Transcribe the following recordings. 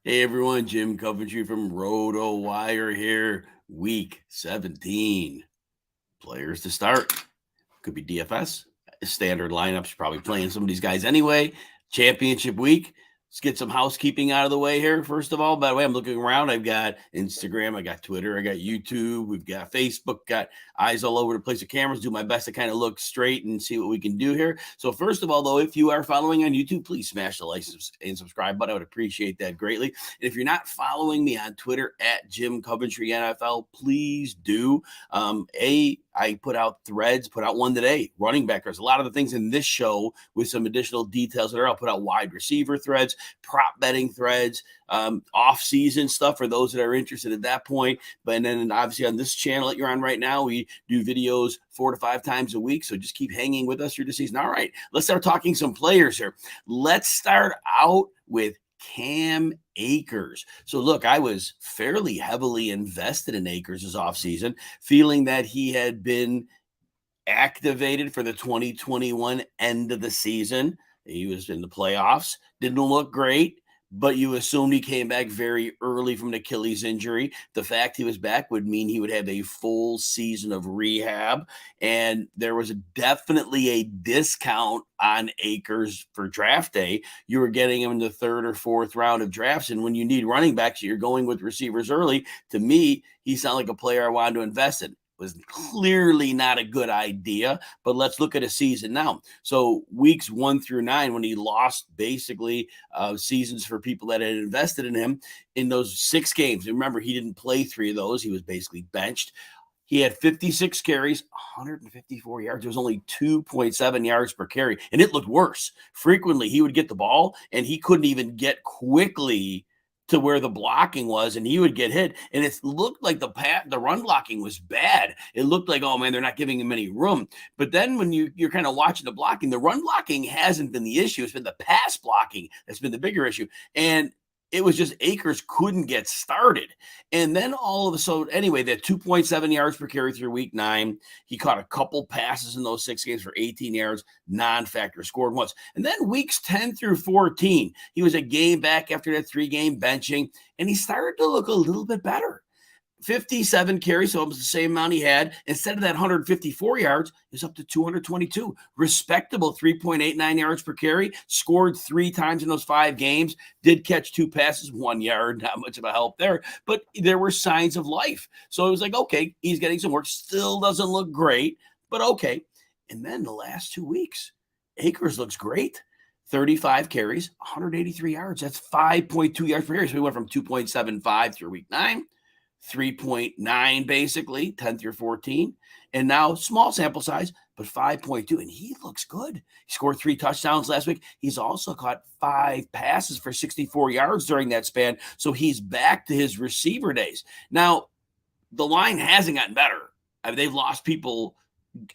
Hey everyone, Jim Coventry from RotoWire here. Week 17. Players to start. Could be DFS. Standard lineups. You're probably playing some of these guys anyway. Championship week. Let's get some housekeeping out of the way here. First of all, by the way, I'm looking around. I've got Instagram, I got Twitter, I got YouTube, we've got Facebook, got eyes all over the place with cameras. Do my best to kind of look straight and see what we can do here. So, first of all, though, if you are following on YouTube, please smash the like and subscribe button. I would appreciate that greatly. And if you're not following me on Twitter at Jim Coventry NFL, please do. I put out threads, put out one today, running back. There's a lot of the things in this show with some additional details there. I'll put out wide receiver threads, prop betting threads, off-season stuff for those that are interested at that point. But then obviously on this channel that you're on right now, we do videos 4 to 5 times a week. So just keep hanging with us through the season. All right, let's start talking some players here. Let's start out with Cam Akers. So look, I was fairly heavily invested in Akers this offseason, feeling that he had been activated for the 2021 end of the season. He was in the playoffs, didn't look great, but you assumed he came back very early from an Achilles injury. The fact he was back would mean he would have a full season of rehab. And there was definitely a discount on Akers for draft day. You were getting him in the 3rd or 4th round of drafts. And when you need running backs, you're going with receivers early. To me, he sounded like a player I wanted to invest in. Was clearly not a good idea, but let's look at a season now. So weeks 1 through 9, when he lost basically seasons for people that had invested in him in those 6 games. Remember, he didn't play 3 of those. He was basically benched. He had 56 carries, 154 yards. It was only 2.7 yards per carry, and it looked worse. Frequently, he would get the ball, and he couldn't even get quickly to where the blocking was, and he would get hit. And it looked like the run blocking was bad. It looked like, oh man, they're not giving him any room. But then when you're kind of watching the blocking, the run blocking hasn't been the issue. It's been the pass blocking that's been the bigger issue. And it was just Akers couldn't get started. And then all of a sudden, anyway, that 2.7 yards per carry through week 9. He caught a couple passes in those 6 games for 18 yards, non-factor, scored once. And then weeks 10 through 14, he was a game back after that 3-game benching, and he started to look a little bit better. 57 carries, so it was the same amount he had. Instead of that 154 yards, he was up to 222. Respectable 3.89 yards per carry. Scored 3 times in those 5 games. Did catch 2 passes, 1 yard. Not much of a help there, but there were signs of life. So it was like, okay, he's getting some work. Still doesn't look great, but okay. And then the last 2 weeks, Akers looks great. 35 carries, 183 yards. That's 5.2 yards per carry. So we went from 2.75 through week 9. 3.9 basically, 10 through 14. And now small sample size, but 5.2. And he looks good. He scored 3 touchdowns last week. He's also caught 5 passes for 64 yards during that span. So he's back to his receiver days. Now, the line hasn't gotten better. I mean, they've lost people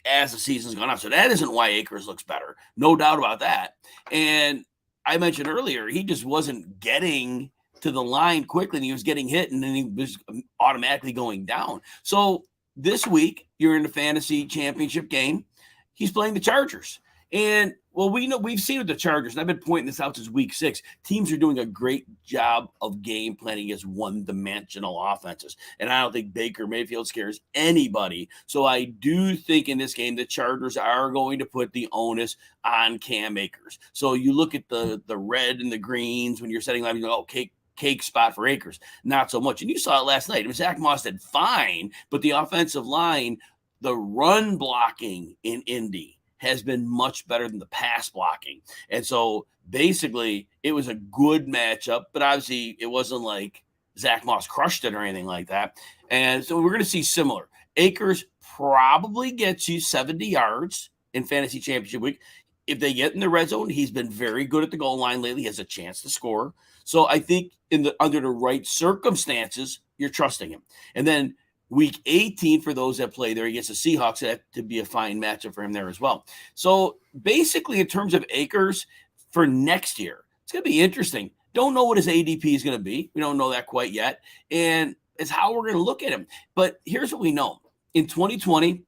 as the season's gone on. So that isn't why Akers looks better. No doubt about that. And I mentioned earlier, he just wasn't getting to the line quickly, and he was getting hit, and then he was automatically going down. So this week, you're in the fantasy championship game. He's playing the Chargers. And, well, we've seen with the Chargers, and I've been pointing this out since week 6, teams are doing a great job of game planning against one-dimensional offenses. And I don't think Baker Mayfield scares anybody. So I do think in this game, the Chargers are going to put the onus on Cam Akers. So you look at the red and the greens when you're setting line, you go, okay, cake spot for Akers. Not so much. And you saw it last night. Zach Moss did fine, but the offensive line, the run blocking in Indy has been much better than the pass blocking. And so basically it was a good matchup, but obviously it wasn't like Zach Moss crushed it or anything like that. And so we're going to see similar. Akers probably gets you 70 yards in fantasy championship week. If they get in the red zone, he's been very good at the goal line lately. He has a chance to score. So I think under the right circumstances, you're trusting him. And then week 18 for those that play there against the Seahawks, that to be a fine matchup for him there as well. So basically, in terms of Akers for next year, it's going to be interesting. Don't know what his ADP is going to be. We don't know that quite yet. And it's how we're going to look at him. But here's what we know. In 2020,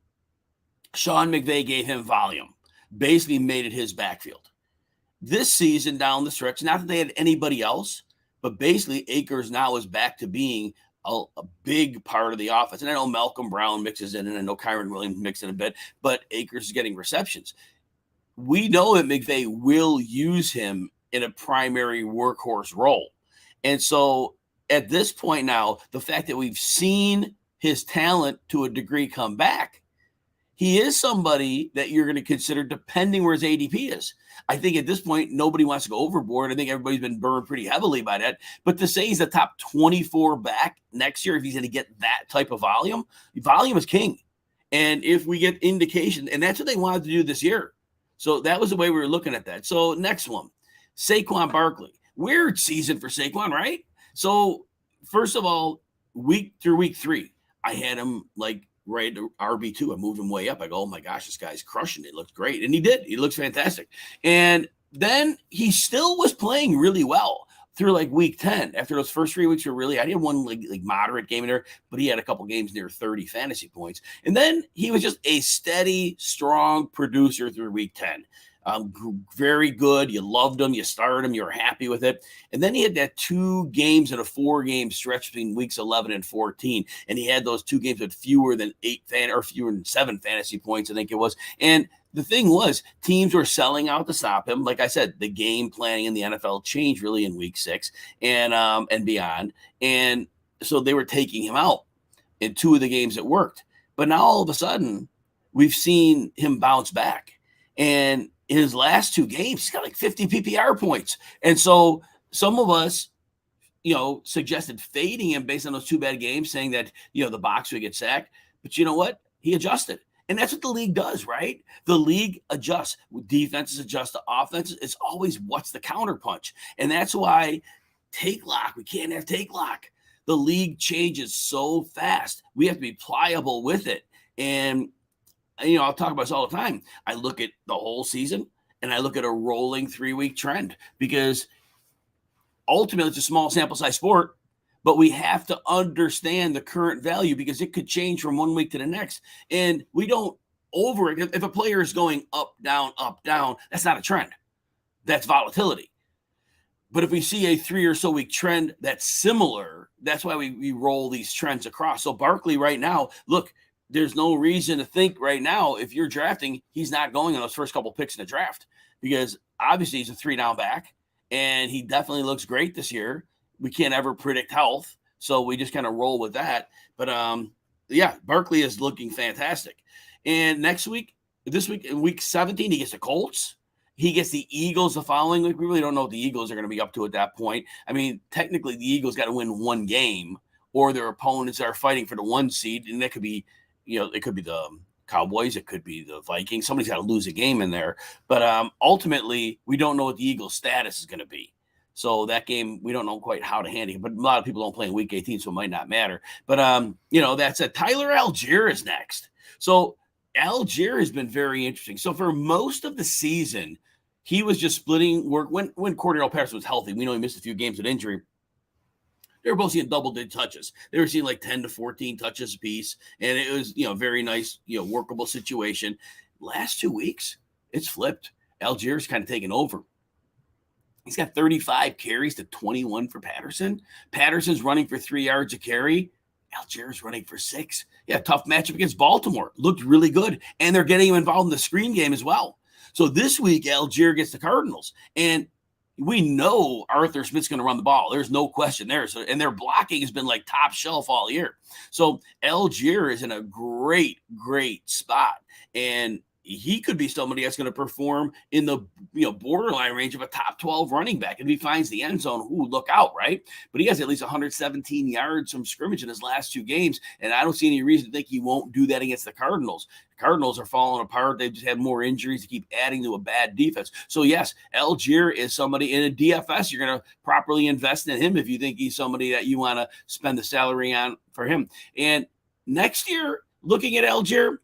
Sean McVay gave him volume, basically made it his backfield. This season down the stretch, not that they had anybody else, But basically, Akers now is back to being a big part of the offense. And I know Malcolm Brown mixes in, and I know Kyron Williams mixes in a bit, but Akers is getting receptions. We know that McVay will use him in a primary workhorse role. And so at this point now, the fact that we've seen his talent to a degree come back, he is somebody that you're going to consider depending where his ADP is. I think at this point, nobody wants to go overboard. I think everybody's been burned pretty heavily by that. But to say he's the top 24 back next year, if he's going to get that type of volume is king. And if we get indication, and that's what they wanted to do this year. So that was the way we were looking at that. So next one, Saquon Barkley. Weird season for Saquon, right? So first of all, week through week 3, I had him like right to RB2. I moved him way up. I go, oh my gosh, this guy's crushing it. Looks great. And he did. He looks fantastic. And then he still was playing really well through like week 10. After those first 3 weeks were really, I did one like moderate game in there, but he had a couple games near 30 fantasy points. And then he was just a steady, strong producer through week 10. Very good. You loved him. You started him. You were happy with it. And then he had that 2 games in a 4-game stretch between weeks 11 and 14. And he had those 2 games with fewer than 7 fantasy points, I think it was. And the thing was, teams were selling out to stop him. Like I said, the game planning in the NFL changed really in week 6 and beyond. And so they were taking him out in 2 of the games that worked. But now all of a sudden, we've seen him bounce back. And in his last 2 games, he's got like 50 PPR points. And so some of us, suggested fading him based on those 2 bad games, saying that, the box would get sacked. But you know what? He adjusted. And that's what the league does, right? The league adjusts. Defenses adjust to offenses. It's always what's the counterpunch. And that's why take lock. We can't have take lock. The league changes so fast. We have to be pliable with it. And I'll talk about this all the time. I look at the whole season and I look at a rolling 3-week trend because ultimately it's a small sample size sport, but we have to understand the current value because it could change from 1 week to the next. And we don't if a player is going up, down, that's not a trend. That's volatility. But if we see a 3 or so week trend that's similar, that's why we roll these trends across. So Barkley right now, look, there's no reason to think right now, if you're drafting, he's not going on those first couple picks in the draft because obviously he's a 3-down back and he definitely looks great this year. We can't ever predict health, so we just kind of roll with that. But Barkley is looking fantastic. And this week, in week 17, he gets the Colts. He gets the Eagles the following week. We really don't know what the Eagles are going to be up to at that point. I mean, technically, the Eagles got to win 1 game, or their opponents are fighting for the 1 seed, and that could be, it could be the Cowboys, it could be the Vikings. Somebody's got to lose a game in there. But ultimately, we don't know what the Eagles' status is going to be. So that game, we don't know quite how to handle it. But a lot of people don't play in week 18, so it might not matter. But, that's it. Tyler Allgeier is next. So Allgeier has been very interesting. So for most of the season, he was just splitting work. When Cordero Patterson was healthy, we know he missed a few games with injury. They were both seeing double-digit touches. They were seeing like 10 to 14 touches apiece. And it was, very nice, workable situation. Last 2 weeks, it's flipped. Allgeier's kind of taken over. He's got 35 carries to 21 for Patterson. Patterson's running for 3 yards a carry. Allgeier's running for 6. Yeah, tough matchup against Baltimore. Looked really good. And they're getting him involved in the screen game as well. So this week, Allgeier gets the Cardinals. And we know Arthur Smith's going to run the ball. There's no question there. So, and their blocking has been like top shelf all year. So Allgeier is in a great, great spot. And he could be somebody that's going to perform in the borderline range of a top 12 running back. If he finds the end zone, look out, right? But he has at least 117 yards from scrimmage in his last 2 games, and I don't see any reason to think he won't do that against the Cardinals. The Cardinals are falling apart. They've just had more injuries to keep adding to a bad defense. So, yes, Allgeier is somebody in a DFS. You're going to properly invest in him if you think he's somebody that you want to spend the salary on for him. And next year, looking at Allgeier,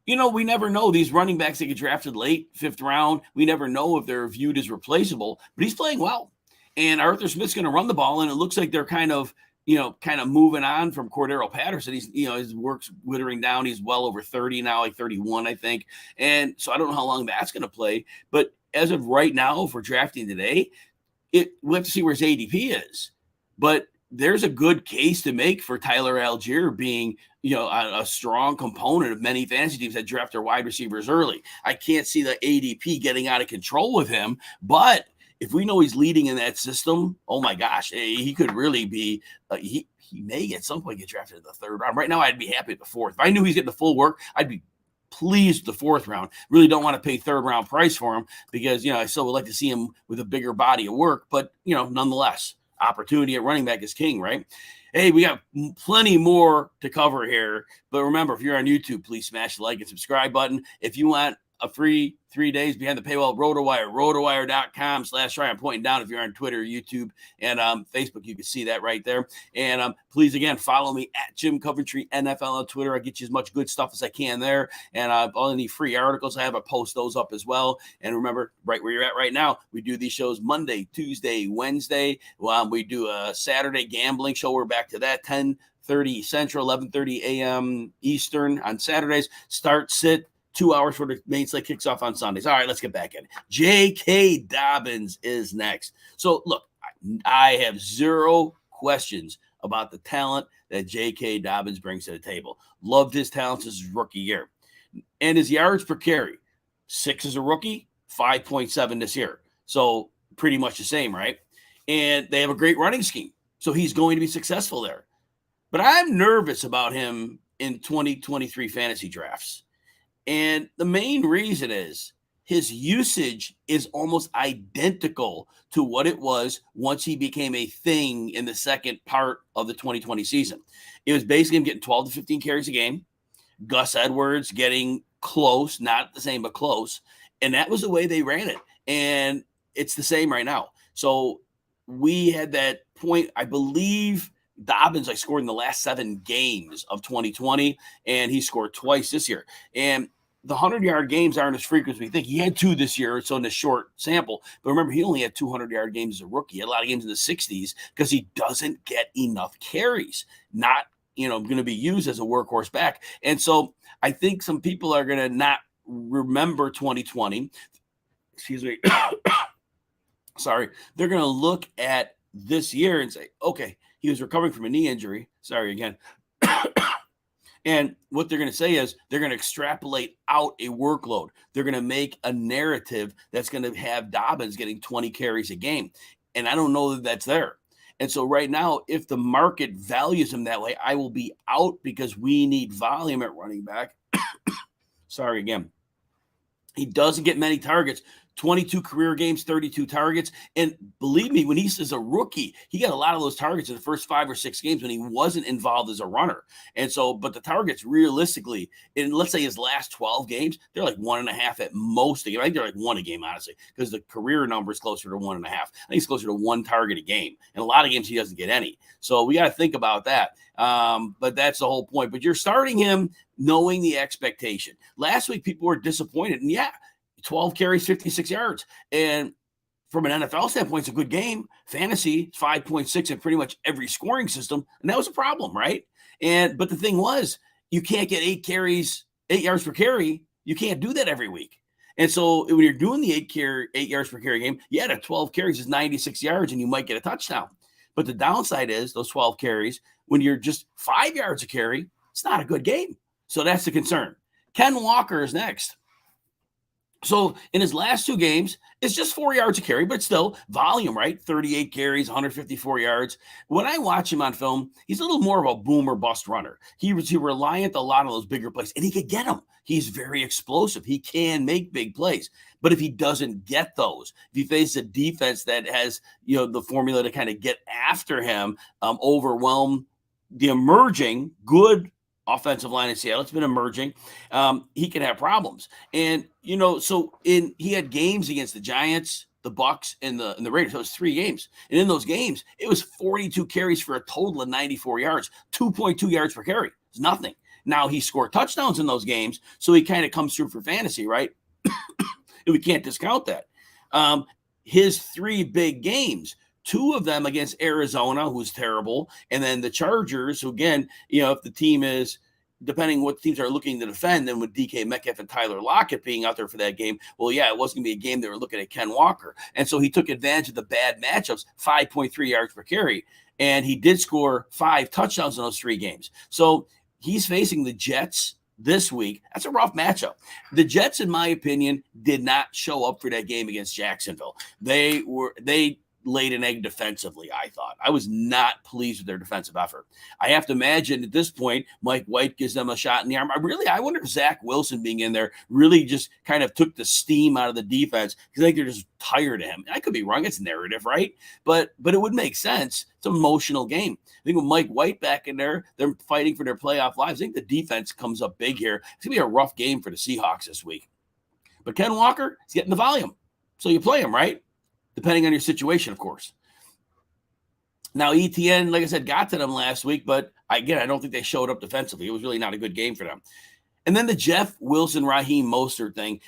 we never know. These running backs that get drafted late, 5th round, we never know if they're viewed as replaceable, but he's playing well. And Arthur Smith's going to run the ball, and it looks like they're kind of moving on from Cordero Patterson. He's, his work's withering down. He's well over 30 now, like 31, I think. And so I don't know how long that's going to play. But as of right now, for drafting today, we'll have to see where his ADP is. But there's a good case to make for Tyler Allgeier being, a strong component of many fantasy teams that draft their wide receivers early. I can't see the ADP getting out of control with him, but if we know he's leading in that system, oh my gosh, he could really be. He may at some point get drafted in the third round. Right now, I'd be happy at the fourth. If I knew he's getting the full work, I'd be pleased with the fourth round. Really don't want to pay third round price for him because I still would like to see him with a bigger body of work. But nonetheless, opportunity at running back is king, right? Hey, we got plenty more to cover here. But remember, if you're on YouTube, please smash the like and subscribe button. If you want a free 3 days behind the paywall, RotoWire, rotowire.com/try. I'm pointing down if you're on Twitter, YouTube, and Facebook. You can see that right there. And please, again, follow me at Jim Coventry NFL on Twitter. I get you as much good stuff as I can there. And all any free articles I have, I post those up as well. And remember, right where you're at right now, we do these shows Monday, Tuesday, Wednesday. We do a Saturday gambling show. We're back to that, 10:30 Central, 11:30 a.m. Eastern on Saturdays. Start, sit. 2 hours for the main slate kicks off on Sundays. All right, let's get back in. J.K. Dobbins is next. So, look, I have zero questions about the talent that J.K. Dobbins brings to the table. Loved his talents his rookie year. And his yards per carry, 6 as a rookie, 5.7 this year. So, pretty much the same, right? And they have a great running scheme. So, he's going to be successful there. But I'm nervous about him in 2023 fantasy drafts. And the main reason is his usage is almost identical to what it was once he became a thing in the second part of the 2020 season. It was basically him getting 12 to 15 carries a game, Gus Edwards getting close, not the same, but close. And that was the way they ran it. And it's the same right now. So we had that point, I believe Dobbins, scored in the last 7 games of 2020, and he scored twice this year. And the 100-yard games aren't as frequent as we think. He had 2 this year, so in a short sample. But remember, he only had 200-yard games as a rookie. He had a lot of games in the 60s because he doesn't get enough carries. Not, going to be used as a workhorse back. And so I think some people are going to not remember 2020. Excuse me. Sorry. They're going to look at this year and say, okay, he was recovering from a knee injury. Sorry again. And what they're going to say is they're going to extrapolate out a workload. They're going to make a narrative that's going to have Dobbins getting 20 carries a game. And I don't know that that's there. And so right now, if the market values him that way, I will be out because we need volume at running back. Sorry again. He doesn't get many targets. 22 career games, 32 targets. And believe me, when he's a rookie, he got a lot of those targets in the first 5 or 6 games when he wasn't involved as a runner. And so, but the targets realistically, in let's say his last 12 games, they're like 1.5 at most a game. I think they're like 1 a game, honestly, because the career number is closer to 1.5. I think it's closer to 1 target a game. And a lot of games he doesn't get any. So we got to think about that. But that's the whole point. But you're starting him knowing the expectation. Last week, people were disappointed. And 12 carries, 56 yards. And from an NFL standpoint, it's a good game. Fantasy, 5.6 in pretty much every scoring system. And that was a problem, right? But the thing was, you can't get 8 yards per carry. You can't do that every week. And so when you're doing the 8 yards per carry game, that 12 carries is 96 yards and you might get a touchdown. But the downside is those 12 carries, when you're just 5 yards a carry, it's not a good game. So that's the concern. Ken Walker is next. So in his last 2 games, it's just 4 yards a carry, but still volume, right? 38 carries, 154 yards. When I watch him on film, he's a little more of a boom or bust runner. He reliant a lot on those bigger plays, and he could get them. He's very explosive. He can make big plays. But if he doesn't get those, if he faces a defense that has, the formula to kind of get after him, overwhelm the emerging good offensive line in Seattle, it's been emerging. He can have problems. And, he had games against the Giants, the Bucks, and the Raiders. So it was 3 games. And in those games, it was 42 carries for a total of 94 yards, 2.2 yards per carry. It's nothing. Now he scored touchdowns in those games, so he kind of comes through for fantasy, right? And we can't discount that. His 3 big games, 2 of them against Arizona, who's terrible, and then the Chargers, who again, if the team is depending what teams are looking to defend, then with DK Metcalf and Tyler Lockett being out there for that game, well, yeah, it wasn't going to be a game they were looking at Ken Walker. And so he took advantage of the bad matchups, 5.3 yards per carry. And he did score 5 touchdowns in those 3 games. So he's facing the Jets this week. That's a rough matchup. The Jets, in my opinion, did not show up for that game against Jacksonville. They laid an egg defensively, I thought. I was not pleased with their defensive effort. I have to imagine at this point, Mike White gives them a shot in the arm. I wonder if Zach Wilson being in there really just kind of took the steam out of the defense because I think they're just tired of him. I could be wrong. It's narrative, right? But it would make sense. It's an emotional game. I think with Mike White back in there, they're fighting for their playoff lives. I think the defense comes up big here. It's going to be a rough game for the Seahawks this week. But Ken Walker is getting the volume. So you play him, right? Depending on your situation, of course. Now, ETN, like I said, got to them last week, but I don't think they showed up defensively. It was really not a good game for them. And then the Jeff Wilson, Raheem Mostert thing,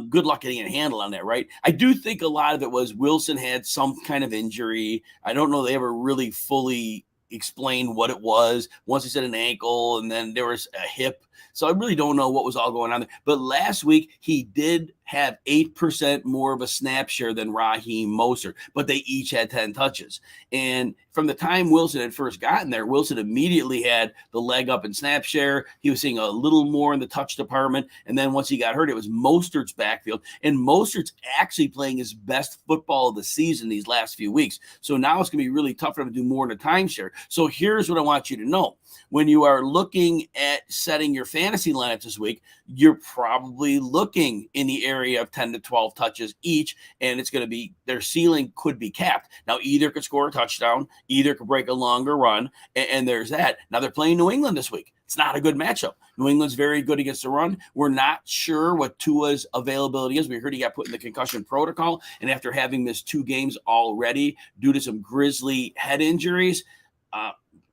good luck getting a handle on that, right? I do think a lot of it was Wilson had some kind of injury. I don't know they ever really fully explained what it was. Once he said an ankle, and then there was a hip. So I really don't know what was all going on there. But last week, he did have 8% more of a snap share than Raheem Mostert, but they each had 10 touches. And from the time Wilson had first gotten there, Wilson immediately had the leg up in snap share. He was seeing a little more in the touch department. And then once he got hurt, it was Mostert's backfield. And Mostert's actually playing his best football of the season these last few weeks. So now it's going to be really tough for him to do more in the timeshare. So here's what I want you to know. When you are looking at setting your fantasy lineups this week, you're probably looking in the area of 10 to 12 touches each, and it's going to be their ceiling could be capped. Now, either could score a touchdown, either could break a longer run, and there's that. Now, they're playing New England this week. It's not a good matchup. New England's very good against the run. We're not sure what Tua's availability is. We heard he got put in the concussion protocol, and after having missed 2 games already due to some grisly head injuries,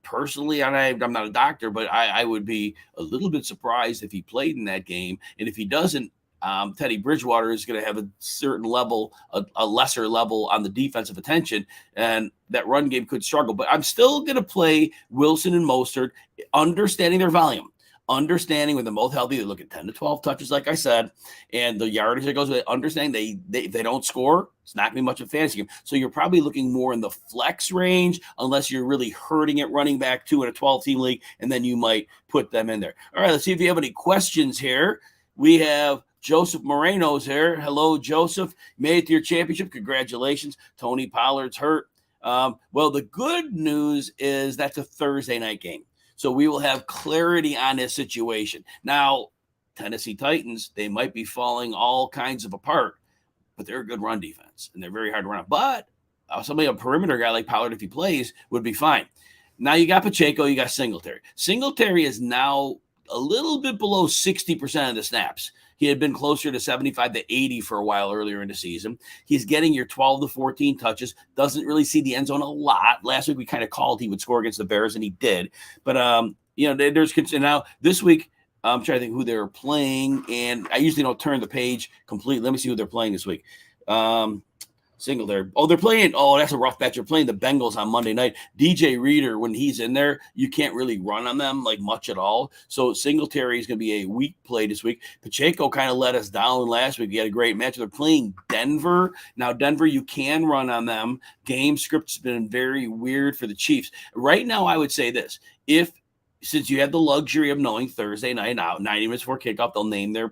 personally, I'm not a doctor, but I would be a little bit surprised if he played in that game. And if he doesn't, Teddy Bridgewater is going to have a certain level, a lesser level on the defensive attention, and that run game could struggle. But I'm still going to play Wilson and Mostert, understanding their volume. Understanding when they're both healthy, they look at 10 to 12 touches, like I said, and the yardage that goes with it, understanding they don't score, it's not going to be much of a fantasy game. So you're probably looking more in the flex range, unless you're really hurting at running back 2 in a 12-team league, and then you might put them in there. All right, let's see if you have any questions here. We have Joseph Moreno's here. Hello, Joseph. Made it to your championship. Congratulations. Tony Pollard's hurt. Well, the good news is that's a Thursday night game. So we will have clarity on this situation. Now, Tennessee Titans, they might be falling all kinds of apart, but they're a good run defense, and they're very hard to run. But somebody, a perimeter guy like Pollard, if he plays, would be fine. Now you got Pacheco, you got Singletary. Singletary is now a little bit below 60% of the snaps. He had been closer to 75 to 80 for a while earlier in the season. He's getting your 12 to 14 touches. Doesn't really see the end zone a lot. Last week we kind of called he would score against the Bears, and he did. But there's concern now this week. I'm trying to think who they're playing, and I usually don't turn the page completely. Let me see who they're playing this week. Singletary. Oh, they're playing. Oh, that's a rough match. They're playing the Bengals on Monday night. DJ Reader, when he's in there, you can't really run on them like much at all. So Singletary is going to be a weak play this week. Pacheco kind of let us down last week. He had a great match. They're playing Denver. Now, Denver, you can run on them. Game script's been very weird for the Chiefs. Right now, I would say this. Since you have the luxury of knowing Thursday night out, 90 minutes before kickoff, they'll name their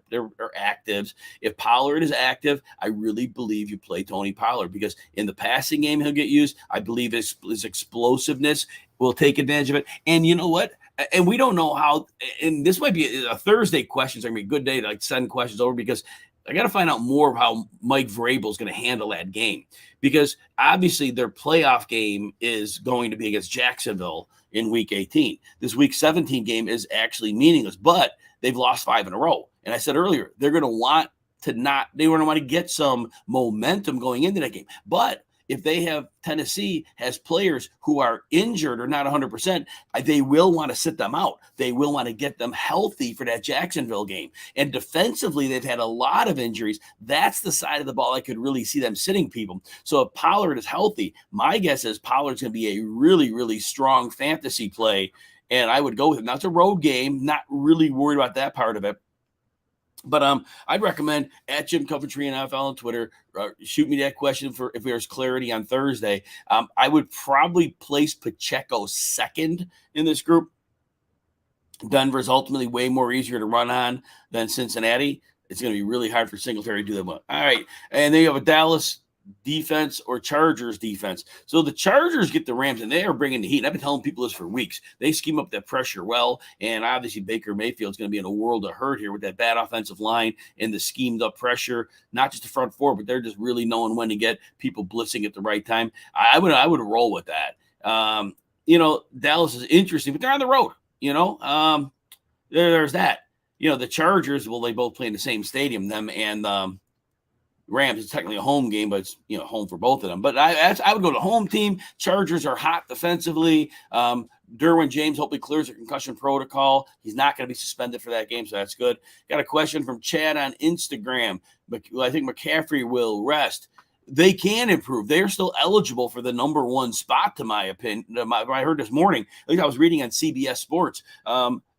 actives. If Pollard is active, I really believe you play Tony Pollard, because in the passing game he'll get used. I believe his explosiveness will take advantage of it. And you know what? And we don't know how, and this might be a Thursday question. It's going to be a good day to send questions over, because I got to find out more of how Mike Vrabel is going to handle that game, because obviously their playoff game is going to be against Jacksonville in week 18. This week 17 game is actually meaningless, but they've lost 5 in a row. And I said earlier, they're going to want to get some momentum going into that game. But if they have Tennessee has players who are injured or not 100%, they will want to sit them out. They will want to get them healthy for that Jacksonville game. And defensively, they've had a lot of injuries. That's the side of the ball I could really see them sitting people. So if Pollard is healthy, my guess is Pollard's going to be a really, really strong fantasy play and I would go with him. Now, it's a road game, not really worried about that part of it. But I'd recommend at Jim Coventry and NFL on Twitter, shoot me that question for if there's clarity on Thursday. I would probably place Pacheco second in this group. Denver's ultimately way more easier to run on than Cincinnati. It's going to be really hard for Singletary to do that one. All right. And then you have a Dallas defense or Chargers defense. So the Chargers get the Rams, and they are bringing the heat. And I've been telling people this for weeks. They scheme up that pressure well, and obviously Baker Mayfield's going to be in a world of hurt here with that bad offensive line and the schemed up pressure, not just the front four, but they're just really knowing when to get people blitzing at the right time. I would roll with that. Dallas is interesting, but they're on the road. There's that. The Chargers, well, they both play in the same stadium, them and Rams. Is technically a home game, but it's home for both of them. But I would go to home team. Chargers are hot defensively. Derwin James hopefully clears the concussion protocol. He's not going to be suspended for that game, so that's good. Got a question from Chad on Instagram. I think McCaffrey will rest. They can improve. They're still eligible for the number one spot, to my opinion. I heard this morning, at least I was reading on CBS Sports,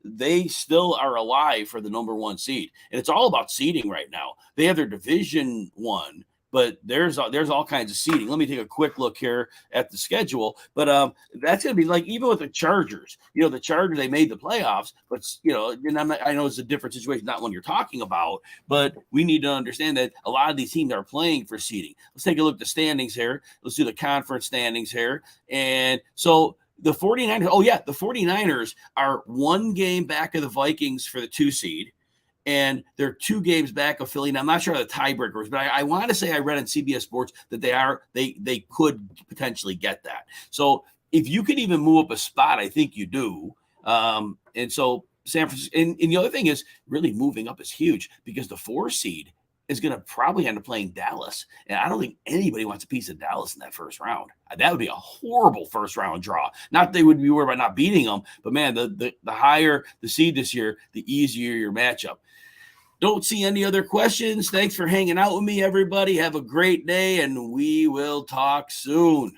they still are alive for the number one seed. And it's all about seeding right now. They have their division one, but there's all kinds of seeding. Let me take a quick look here at the schedule. But that's going to be like, even with the Chargers, the Chargers, they made the playoffs, but, and I know it's a different situation, not one you're talking about, but we need to understand that a lot of these teams are playing for seeding. Let's take a look at the standings here. Let's do the conference standings here. And so the 49ers, the 49ers are one game back of the Vikings for the 2 seed. And they're 2 games back of Philly. Now, I'm not sure how the tiebreaker is, but I want to say I read on CBS Sports that they could potentially get that. So if you could even move up a spot, I think you do. And so San Francisco, and the other thing is really moving up is huge because the 4 seed is going to probably end up playing Dallas. And I don't think anybody wants a piece of Dallas in that first round. That would be a horrible first round draw. Not that they would be worried about not beating them, but man, the higher the seed this year, the easier your matchup. Don't see any other questions. Thanks for hanging out with me, everybody. Have a great day, and we will talk soon.